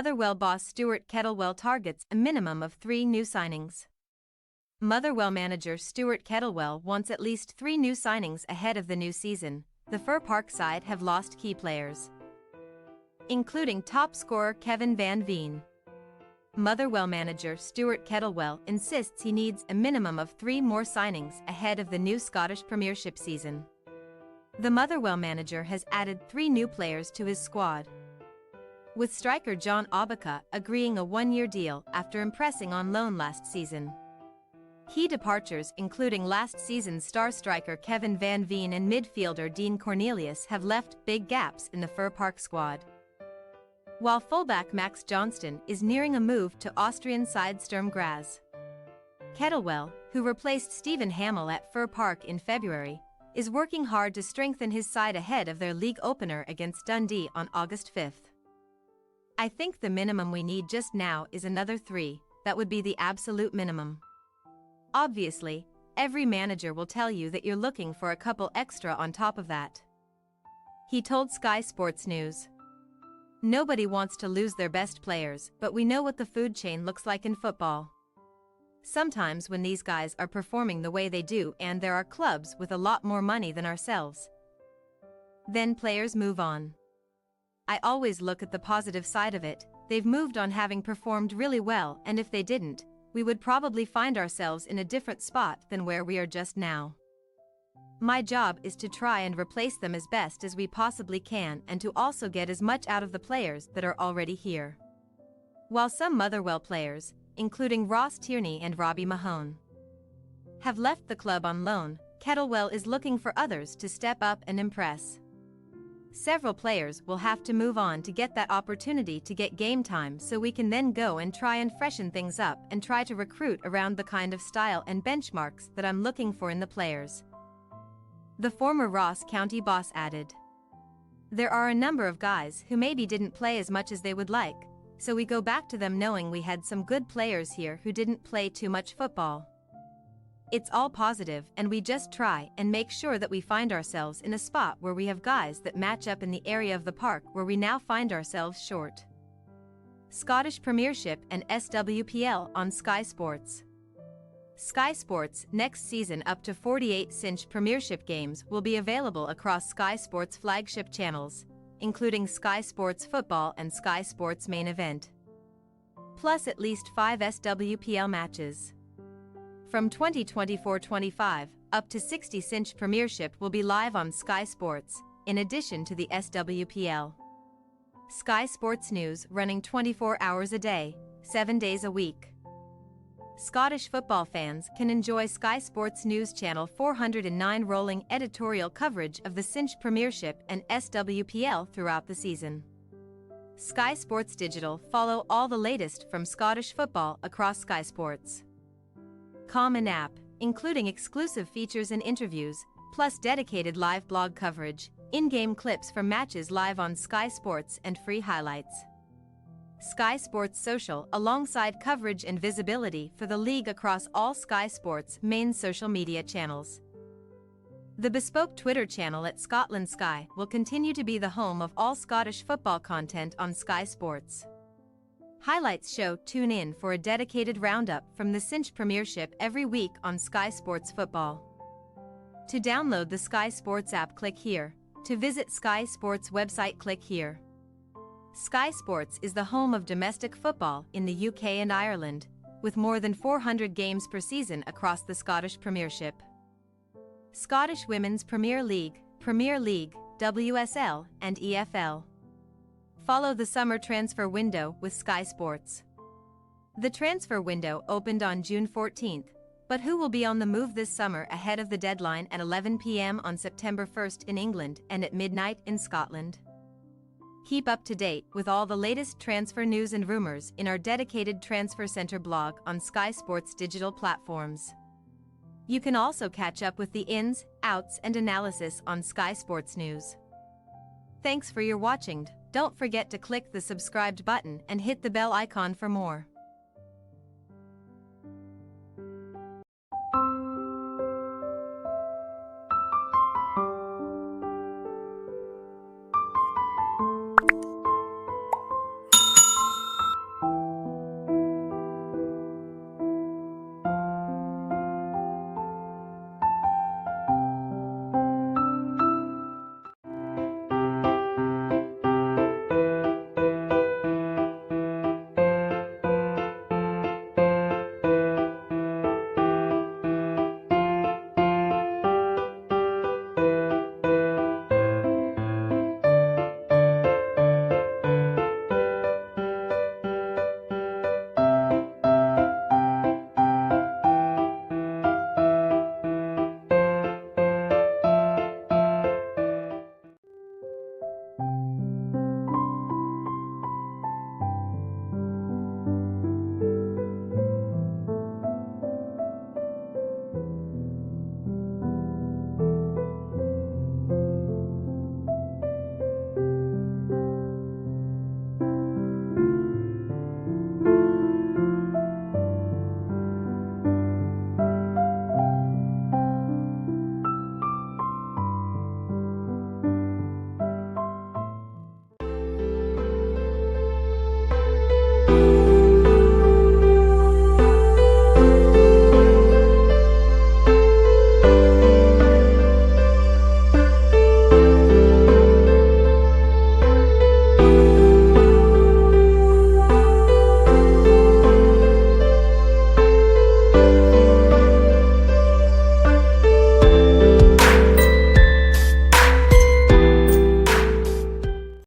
Motherwell boss Stuart Kettlewell targets a minimum of 3 new signings. Motherwell manager Stuart Kettlewell wants at least 3 new signings ahead of the new season. The Fir Park side have lost key players, including top scorer Kevin Van Veen. Motherwell manager Stuart Kettlewell insists he needs a minimum of 3 more signings ahead of the new Scottish Premiership season. The Motherwell manager has added 3 new players to his squad, with striker John Obaka agreeing a 1-year deal after impressing on loan last season. Key departures including last season's star striker Kevin Van Veen and midfielder Dean Cornelius have left big gaps in the Fir Park squad, while fullback Max Johnston is nearing a move to Austrian side Sturm Graz. Kettlewell, who replaced Stephen Hamill at Fir Park in February, is working hard to strengthen his side ahead of their league opener against Dundee on August 5th. "I think the minimum we need just now is another 3, that would be the absolute minimum. Obviously, every manager will tell you that you're looking for a couple extra on top of that," he told Sky Sports News. "Nobody wants to lose their best players, but we know what the food chain looks like in football. Sometimes when these guys are performing the way they do and there are clubs with a lot more money than ourselves, then players move on. I always look at the positive side of it. They've moved on having performed really well, and if they didn't, we would probably find ourselves in a different spot than where we are just now. My job is to try and replace them as best as we possibly can and to also get as much out of the players that are already here." While some Motherwell players, including Ross Tierney and Robbie Mahone, have left the club on loan, Kettlewell is looking for others to step up and impress. "Several players will have to move on to get that opportunity to get game time, so we can then go and try and freshen things up and try to recruit around the kind of style and benchmarks that I'm looking for in the players," the former Ross County boss added. "There are a number of guys who maybe didn't play as much as they would like, so we go back to them knowing we had some good players here who didn't play too much football. It's all positive and we just try and make sure that we find ourselves in a spot where we have guys that match up in the area of the park where we now find ourselves short." Scottish Premiership and SWPL on Sky Sports. Sky Sports' next season up to 48 cinch Premiership games will be available across Sky Sports' flagship channels, including Sky Sports Football and Sky Sports Main Event, plus at least 5 SWPL matches. From 2024-25, up to 60 cinch Premiership will be live on Sky Sports, in addition to the SWPL. Sky Sports News running 24 hours a day, 7 days a week. Scottish football fans can enjoy Sky Sports News Channel 409 rolling editorial coverage of the cinch Premiership and SWPL throughout the season. Sky Sports Digital follow all the latest from Scottish football across Sky Sports Common app, including exclusive features and interviews, plus dedicated live blog coverage, in-game clips from matches live on Sky Sports and free highlights. Sky Sports Social alongside coverage and visibility for the league across all Sky Sports' main social media channels. The bespoke Twitter channel at Scotland Sky will continue to be the home of all Scottish football content on Sky Sports. Highlights show tune in for a dedicated roundup from the cinch Premiership every week on Sky Sports Football. To download the Sky Sports app, click here. To visit Sky Sports website, click here. Sky Sports is the home of domestic football in the UK and Ireland, with more than 400 games per season across the Scottish Premiership, Scottish Women's Premier League, WSL, and EFL. Follow the summer transfer window with Sky Sports. The transfer window opened on June 14th, but who will be on the move this summer ahead of the deadline at 11 p.m. on September 1st in England and at midnight in Scotland? Keep up to date with all the latest transfer news and rumors in our dedicated Transfer Centre blog on Sky Sports digital platforms. You can also catch up with the ins, outs, and analysis on Sky Sports News. Thanks for your watching. Don't forget to click the subscribed button and hit the bell icon for more.